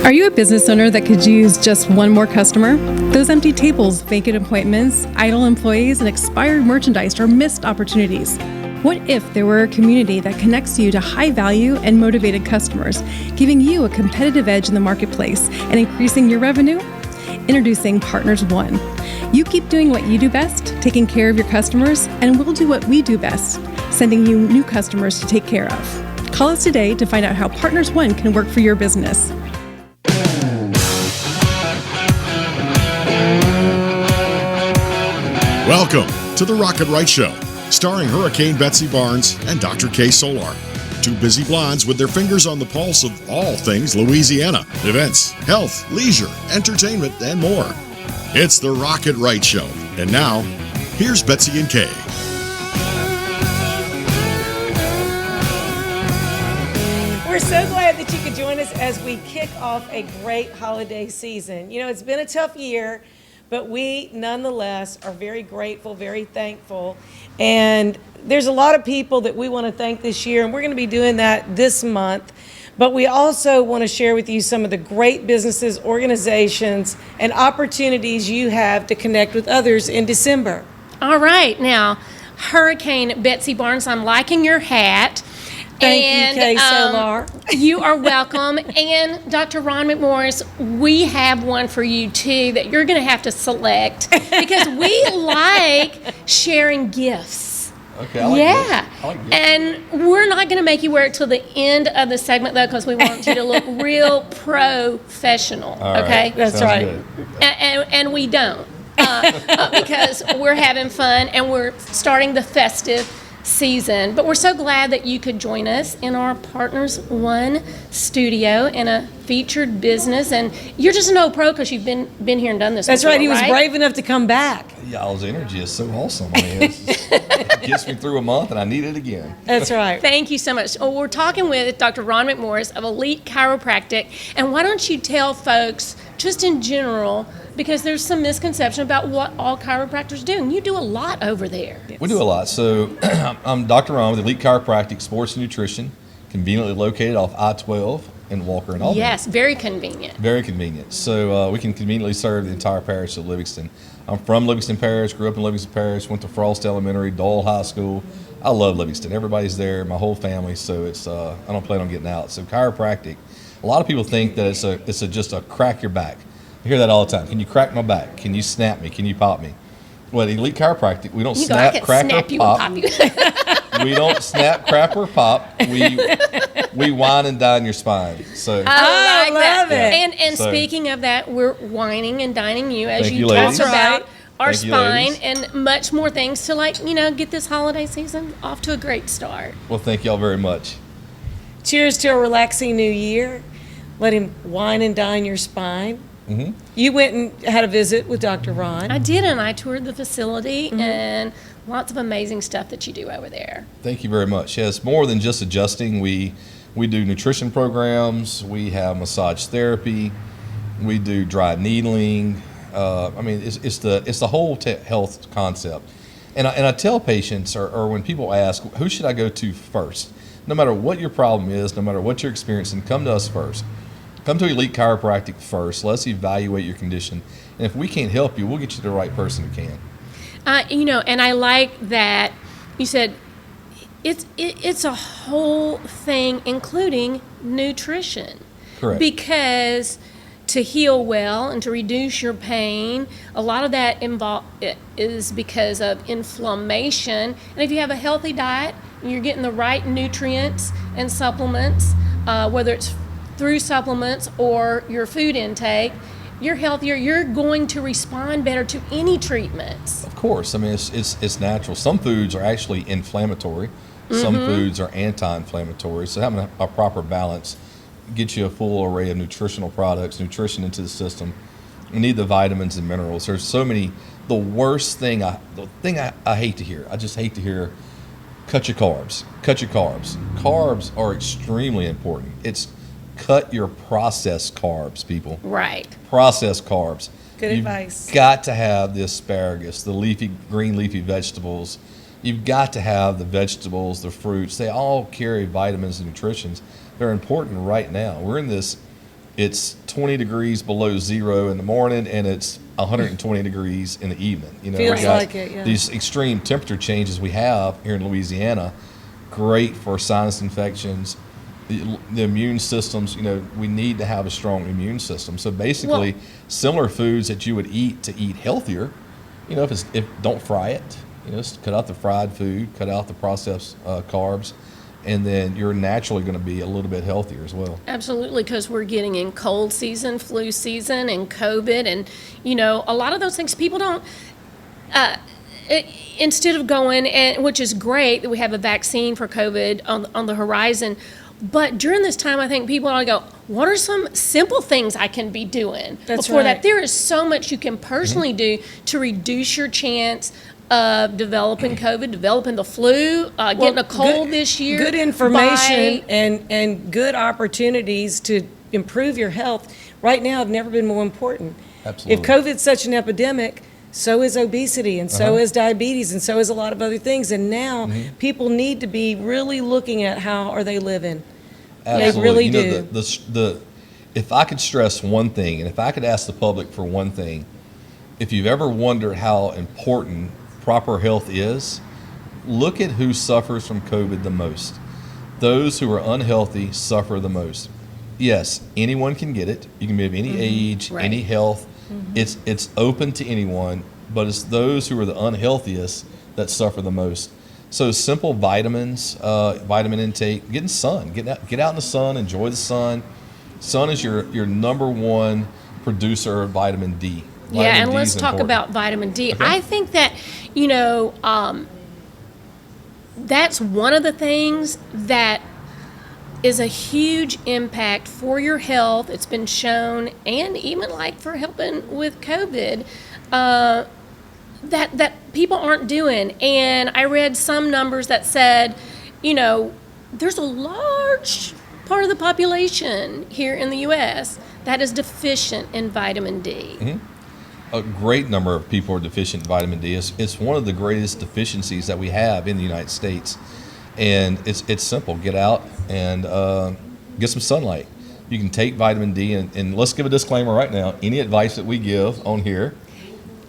Are you a business owner that could use just one more customer? Those empty tables, vacant appointments, idle employees, and expired merchandise are missed opportunities. What if there were a community that connects you to high value and motivated customers, giving you a competitive edge in the marketplace and increasing your revenue? Introducing Partners One. You keep doing what you do best, taking care of your customers, and we'll do what we do best, sending you new customers to take care of. Call us today to find out how Partners One can work for your business. Welcome to the Rocket Right Show, starring Hurricane Betsy Barnes and Dr. K. Solar. Two busy blondes with their fingers on the pulse of all things Louisiana. Events, health, leisure, entertainment, and more. It's the Rocket Right Show. And now, here's Betsy and Kay. We're so glad that you could join us as we kick off a great holiday season. You know, it's been a tough year, but we nonetheless are very grateful, very thankful. And there's a lot of people that we want to thank this year, and we're going to be doing that this month. But we also want to share with you some of the great businesses, organizations, and opportunities you have to connect with others in December. All right. Now, Hurricane Betsy Barnes, I'm liking your hat. Thank you, Kay Solar. You are welcome. And Dr. Ron McMorris, we have one for you too that you're going to have to select because we like sharing gifts. Okay, I like this. I like this. And we're not going to make you wear it till the end of the segment though, because we want you to look real professional. All right. Okay, that's Sounds right. good. And we don't because we're having fun and we're starting the festive season. But we're so glad that you could join us in our Partners One studio in a featured business. And you're just an old pro because you've been here and done this That's before, right. He was brave enough to come back. Y'all's energy is so awesome. I mean, it gets me through a month, and I need it again. That's right. Thank you so much. Well, we're talking with Dr. Ron McMorris of Elite Chiropractic. And why don't you tell folks, just in general, because there's some misconception about what all chiropractors do, and you do a lot over there. We do a lot. So I'm Dr. Ron with Elite Chiropractic Sports Nutrition, conveniently located off I-12 in Walker and Albany. Yes, very convenient. Very convenient. So we can conveniently serve the entire parish of Livingston. I'm from Livingston Parish, grew up in Livingston Parish, went to Frost Elementary, Dole High School. I love Livingston. Everybody's there, my whole family, so it's I don't plan on getting out. So chiropractic, a lot of people think that it's just a crack your back. I hear that all the time. Can you crack my back? Can you snap me? Can you pop me? Well, Elite Chiropractic, we don't snap, crack, or pop. We don't snap, crack, or pop. We whine and dine your spine. So I love it. And so, speaking of that, we're whining and dining you as you ladies. talk about our Thank you, spine ladies. and much more things to get this holiday season off to a great start. Well, thank y'all very much. Cheers to a relaxing new year. Let him wine and dine your spine. Mm-hmm. You went and had a visit with Dr. Ron. I did, and I toured the facility, and lots of amazing stuff that you do over there. Thank you very much. Yes, more than just adjusting. We do nutrition programs. We have massage therapy. We do dry needling. It's the whole health concept. And I tell patients, or when people ask, who should I go to first? No matter what your problem is, no matter what you're experiencing, come to us first. Come to Elite Chiropractic first. Let's evaluate your condition. And if we can't help you, we'll get you to the right person who can. And I like that you said it's a whole thing, including nutrition. Correct. Because to heal well and to reduce your pain, a lot of that is because of inflammation. And if you have a healthy diet, and you're getting the right nutrients and supplements, whether it's through supplements or your food intake, you're healthier. You're going to respond better to any treatments. Of course. I mean, it's natural. Some foods are actually inflammatory. Some foods are anti-inflammatory. So having a proper balance gets you a full array of nutritional products, nutrition into the system. We need the vitamins and minerals. There's so many. The thing I hate to hear, I just hate to hear, cut your carbs. Cut your carbs. Carbs are extremely important. It's cut your processed carbs, people. Right. Processed carbs. Good advice. You've got to have the asparagus, the green leafy vegetables. You've got to have the vegetables, the fruits. They all carry vitamins and nutrients. They're important right now. We're in this it's 20 degrees below zero in the morning and it's 120 degrees in the evening. You know, Feels we got like it, yeah. these extreme temperature changes we have here in Louisiana, great for sinus infections. The immune systems, you know, we need to have a strong immune system. So basically, similar foods that you would eat to eat healthier, you know, if don't fry it, you know, just cut out the fried food, cut out the processed carbs, and then you're naturally going to be a little bit healthier as well. Absolutely, because we're getting in cold season, flu season, and COVID, and you know, a lot of those things people don't. Instead of going, and which is great that we have a vaccine for COVID on the horizon, but during this time, I think people ought to go, what are some simple things I can be doing before that? There is so much you can personally do to reduce your chance of developing COVID, developing the flu, getting a cold this year. Good information and good opportunities to improve your health right now have never been more important. Absolutely. If COVID's such an epidemic, so is obesity, and so is diabetes, and so is a lot of other things. And now people need to be really looking at how are they living. Absolutely. They really you know, do. If I could stress one thing, and if I could ask the public for one thing, if you've ever wondered how important proper health is, look at who suffers from COVID the most. Those who are unhealthy suffer the most. Yes, anyone can get it. You can be of any age, any health. It's open to anyone, but it's those who are the unhealthiest that suffer the most. So simple vitamins, vitamin intake, getting sun, get out in the sun, enjoy the sun. Sun is your number one producer of vitamin D. And let's talk about vitamin D. Okay. I think that, you know, that's one of the things that is a huge impact for your health. It's been shown, and even like for helping with COVID, that people aren't doing. And I read some numbers that said, you know, there's a large part of the population here in the U.S. that is deficient in vitamin D. A great number of people are deficient in vitamin D. It's one of the greatest deficiencies that we have in the United States. And it's simple. Get out and get some sunlight. You can take vitamin D, and let's give a disclaimer right now. Any advice that we give on here,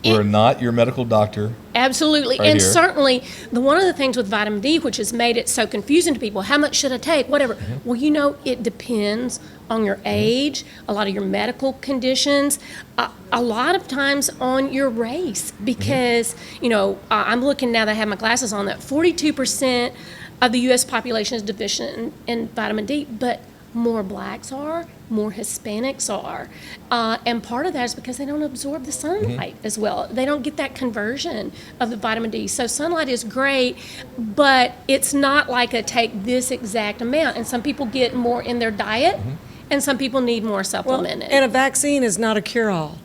we're not your medical doctor. Absolutely. Right and here. Certainly, one of the things with vitamin D, which has made it so confusing to people, how much should I take, whatever. Well, you know, it depends on your age, a lot of your medical conditions, a lot of times on your race, because, you know, I'm looking now that I have my glasses on, that 42% of the U.S. population is deficient in vitamin D, but more blacks are, more Hispanics are. And part of that is because they don't absorb the sunlight as well. They don't get that conversion of the vitamin D. So sunlight is great, but it's not like a take this exact amount. And some people get more in their diet, and some people need more supplemented. And a vaccine is not a cure-all.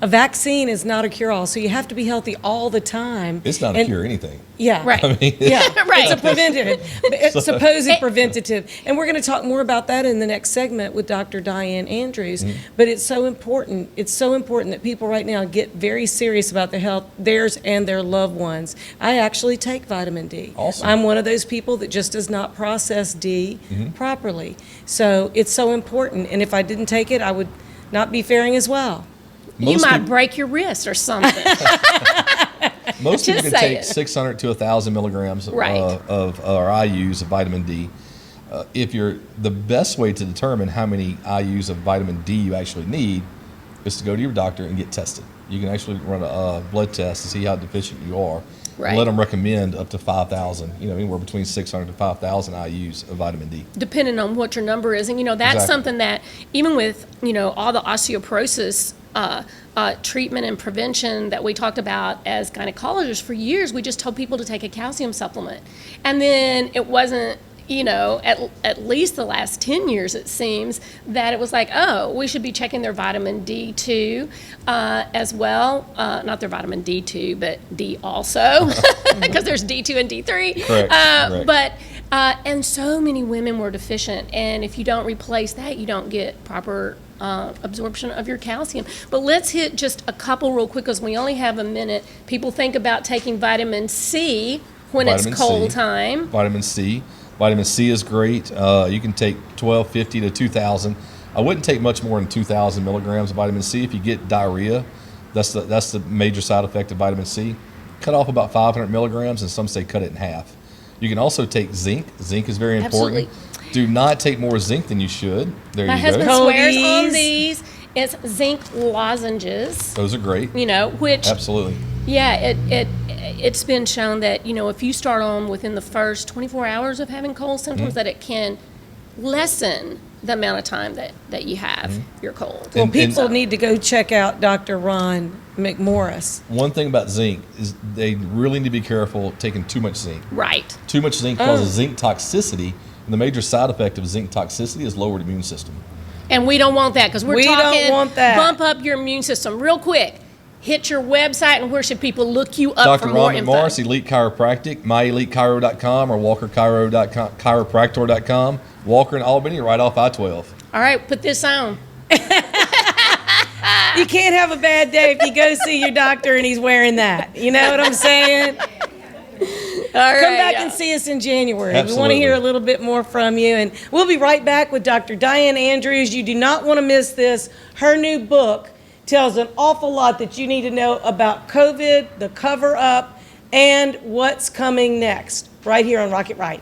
A vaccine is not a cure-all, so you have to be healthy all the time. It's not a cure anything. Yeah. Right. I mean, It's a preventative. It's supposed preventative. And we're going to talk more about that in the next segment with Dr. Diane Andrews. But it's so important. It's so important that people right now get very serious about their health, theirs and their loved ones. I actually take vitamin D. Awesome. I'm one of those people that just does not process D properly. So it's so important. And if I didn't take it, I would not be faring as well. You might break your wrist or something. Most people Just can say take it. 600 to 1,000 milligrams Right. of or IUs of vitamin D. The best way to determine how many IUs of vitamin D you actually need is to go to your doctor and get tested. You can actually run a blood test to see how deficient you are. Right. And let them recommend up to 5,000, you know, anywhere between 600 to 5,000 IUs of vitamin D. Depending on what your number is. And, you know, that's Exactly. something that even with, you know, all the osteoporosis treatment and prevention that we talked about as gynecologists for years, we just told people to take a calcium supplement. And then it wasn't, you know, at least the last 10 years, it seems, that it was like, oh, we should be checking their vitamin D2 as well. Not their vitamin D2, but D also, because there's D2 and D3. Correct. But and so many women were deficient, and if you don't replace that, you don't get proper absorption of your calcium. But let's hit just a couple real quick, because we only have a minute. People think about taking vitamin C when Vitamin it's cold C. time. Vitamin C. Vitamin C is great. You can take 1,250 to 2,000. I wouldn't take much more than 2,000 milligrams of vitamin C. If you get diarrhea, that's the major side effect of vitamin C. Cut off about 500 milligrams, and some say cut it in half. You can also take zinc. Zinc is very important. Absolutely. Do not take more zinc than you should. There My you husband go. swears on Cody's. these. It's zinc lozenges. Those are great. Which Absolutely. yeah, it's been shown that if you start on within the first 24 hours of having cold symptoms, that it can lessen the amount of time that you have your cold. Well, And- people need to go check out Dr. Ron McMorris. One thing about zinc is they really need to be careful taking too much zinc. Right. Too much zinc causes zinc toxicity, and the major side effect of zinc toxicity is lowered immune system. And we don't want that because we're We don't talking want that. bump up your immune system real quick. Hit your website, and where should people look you up Dr. for more Ron info? McMorris, Elite Chiropractic, myelitechiro.com or walkerchiropractor.com. Walker in Albany, right off I-12. All right, put this on. You can't have a bad day if you go see your doctor and he's wearing that. You know what I'm saying? All right. Come back and see us in January. We want to Absolutely. hear a little bit more from you. And we'll be right back with Dr. Diane Andrews. You do not want to miss this. Her new book tells an awful lot that you need to know about COVID, the cover-up, and what's coming next, right here on Rocket Right.